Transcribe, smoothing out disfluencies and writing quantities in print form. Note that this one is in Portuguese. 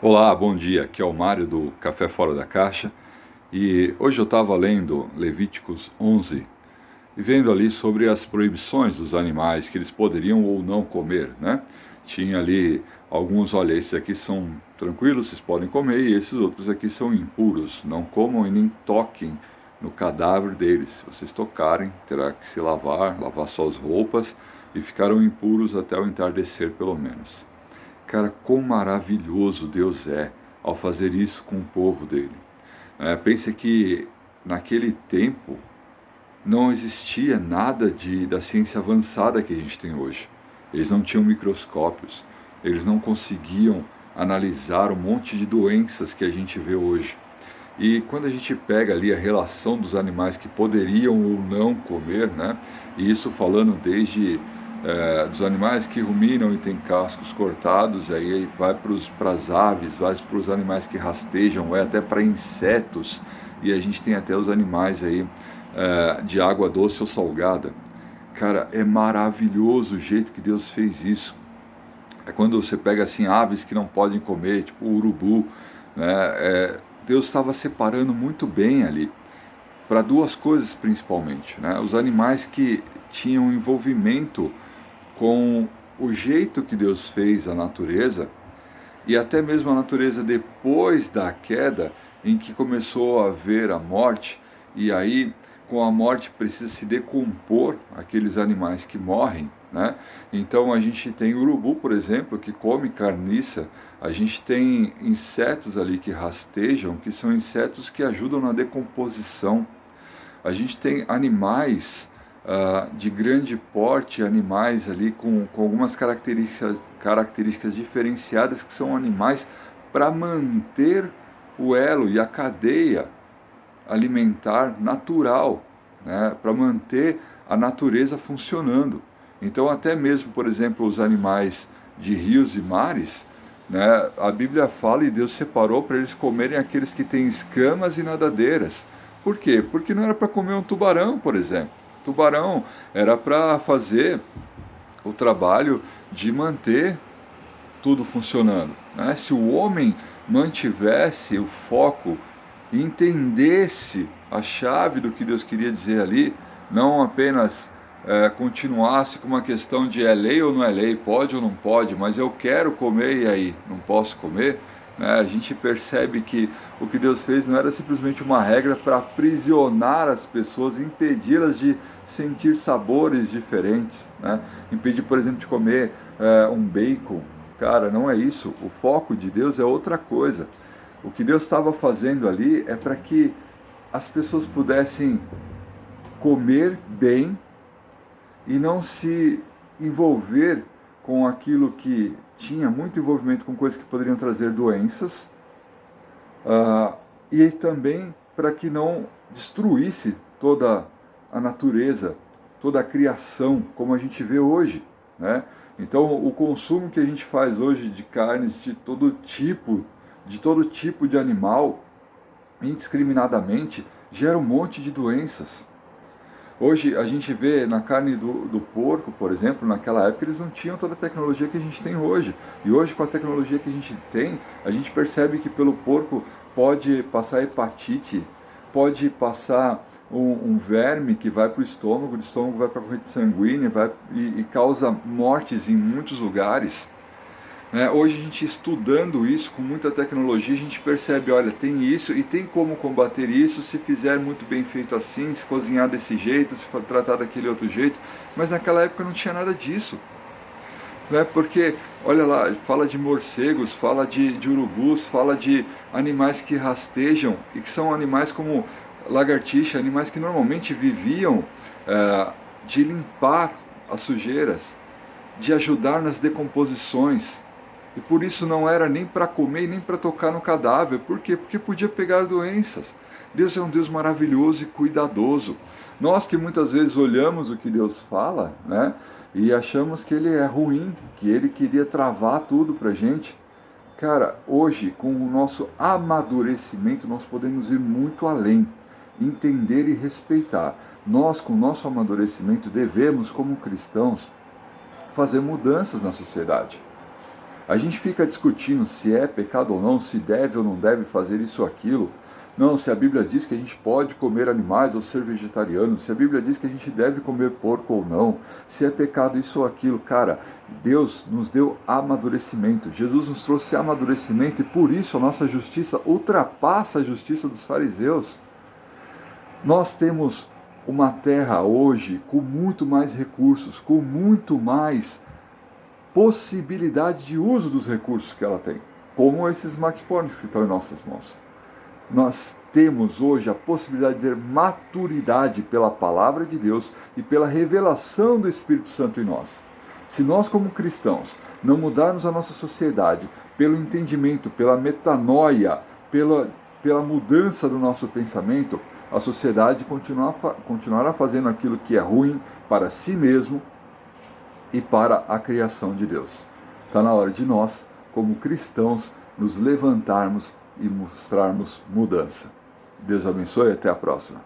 Olá, bom dia. Aqui é o Mário do Café Fora da Caixa e hoje eu estava lendo Levíticos 11 e vendo ali sobre as proibições dos animais que eles poderiam ou não comer, né? Tinha ali alguns, olha, esses aqui são tranquilos, vocês podem comer, e esses outros aqui são impuros, não comam e nem toquem no cadáver deles. Se vocês tocarem, terá que se lavar suas roupas e ficarão impuros até o entardecer pelo menos. Cara, quão maravilhoso Deus é ao fazer isso com o povo dele. Pense que naquele tempo não existia nada da ciência avançada que a gente tem hoje. Eles não tinham microscópios, eles não conseguiam analisar um monte de doenças que a gente vê hoje. E quando a gente pega ali a relação dos animais que poderiam ou não comer, né? E isso falando desde dos animais que ruminam e têm cascos cortados, aí vai para as aves, vai para os animais que rastejam, vai até para insetos, e a gente tem até os animais aí de água doce ou salgada. Cara, é maravilhoso o jeito que Deus fez isso. É quando você pega assim aves que não podem comer, tipo o urubu, né? Deus estava separando muito bem ali para duas coisas principalmente, né? Os animais que tinham envolvimento com o jeito que Deus fez a natureza e até mesmo a natureza depois da queda, em que começou a haver a morte, e aí com a morte precisa se decompor aqueles animais que morrem, né? Então a gente tem urubu, por exemplo, que come carniça, a gente tem insetos ali que rastejam, que são insetos que ajudam na decomposição. A gente tem animais de grande porte, animais ali com algumas características diferenciadas, que são animais para manter o elo e a cadeia alimentar natural, né, para manter a natureza funcionando. Então, até mesmo, por exemplo, os animais de rios e mares, né, a Bíblia fala e Deus separou para eles comerem aqueles que têm escamas e nadadeiras. Por quê? Porque não era para comer um tubarão, por exemplo. Tubarão era para fazer o trabalho de manter tudo funcionando, né? Se o homem mantivesse o foco e entendesse a chave do que Deus queria dizer ali, não apenas continuasse com uma questão de é lei ou não é lei, pode ou não pode, mas eu quero comer e aí não posso comer, né? A gente percebe que o que Deus fez não era simplesmente uma regra para aprisionar as pessoas, impedi-las de sentir sabores diferentes, né? Impedir, por exemplo, de comer um bacon. Cara, não é isso. O foco de Deus é outra coisa. O que Deus estava fazendo ali é para que as pessoas pudessem comer bem e não se envolver com aquilo que tinha muito envolvimento com coisas que poderiam trazer doenças, e também para que não destruísse toda a natureza, toda a criação, como a gente vê hoje, né? Então, o consumo que a gente faz hoje de carnes de todo tipo de animal, indiscriminadamente, gera um monte de doenças. Hoje a gente vê na carne do porco, por exemplo, naquela época eles não tinham toda a tecnologia que a gente tem hoje. E hoje, com a tecnologia que a gente tem, a gente percebe que pelo porco pode passar hepatite, pode passar um verme que vai para o estômago, do estômago vai para a corrente sanguínea e causa mortes em muitos lugares. Né? Hoje a gente estudando isso com muita tecnologia, a gente percebe, olha, tem isso e tem como combater isso se fizer muito bem feito assim, se cozinhar desse jeito, se for tratar daquele outro jeito, mas naquela época não tinha nada disso. Né? Porque, olha lá, fala de morcegos, fala de urubus, fala de animais que rastejam e que são animais como lagartixa, animais que normalmente viviam de limpar as sujeiras, de ajudar nas decomposições. E por isso não era nem para comer e nem para tocar no cadáver. Por quê? Porque podia pegar doenças. Deus é um Deus maravilhoso e cuidadoso. Nós que muitas vezes olhamos o que Deus fala, né, e achamos que ele é ruim, que ele queria travar tudo para a gente. Cara, hoje, com o nosso amadurecimento, nós podemos ir muito além, entender e respeitar. Nós, com o nosso amadurecimento, devemos, como cristãos, fazer mudanças na sociedade. A gente fica discutindo se é pecado ou não, se deve ou não deve fazer isso ou aquilo. Não, se a Bíblia diz que a gente pode comer animais ou ser vegetariano, se a Bíblia diz que a gente deve comer porco ou não, se é pecado isso ou aquilo, cara, Deus nos deu amadurecimento, Jesus nos trouxe amadurecimento e por isso a nossa justiça ultrapassa a justiça dos fariseus. Nós temos uma terra hoje com muito mais recursos, com muito mais possibilidade de uso dos recursos que ela tem, como esses smartphones que estão em nossas mãos. Nós temos hoje a possibilidade de ter maturidade pela palavra de Deus e pela revelação do Espírito Santo em nós. Se nós, como cristãos, não mudarmos a nossa sociedade pelo entendimento, pela metanoia, pela mudança do nosso pensamento, a sociedade continuará fazendo aquilo que é ruim para si mesmo e para a criação de Deus. Está na hora de nós, como cristãos, nos levantarmos e mostrarmos mudança. Deus abençoe e até a próxima.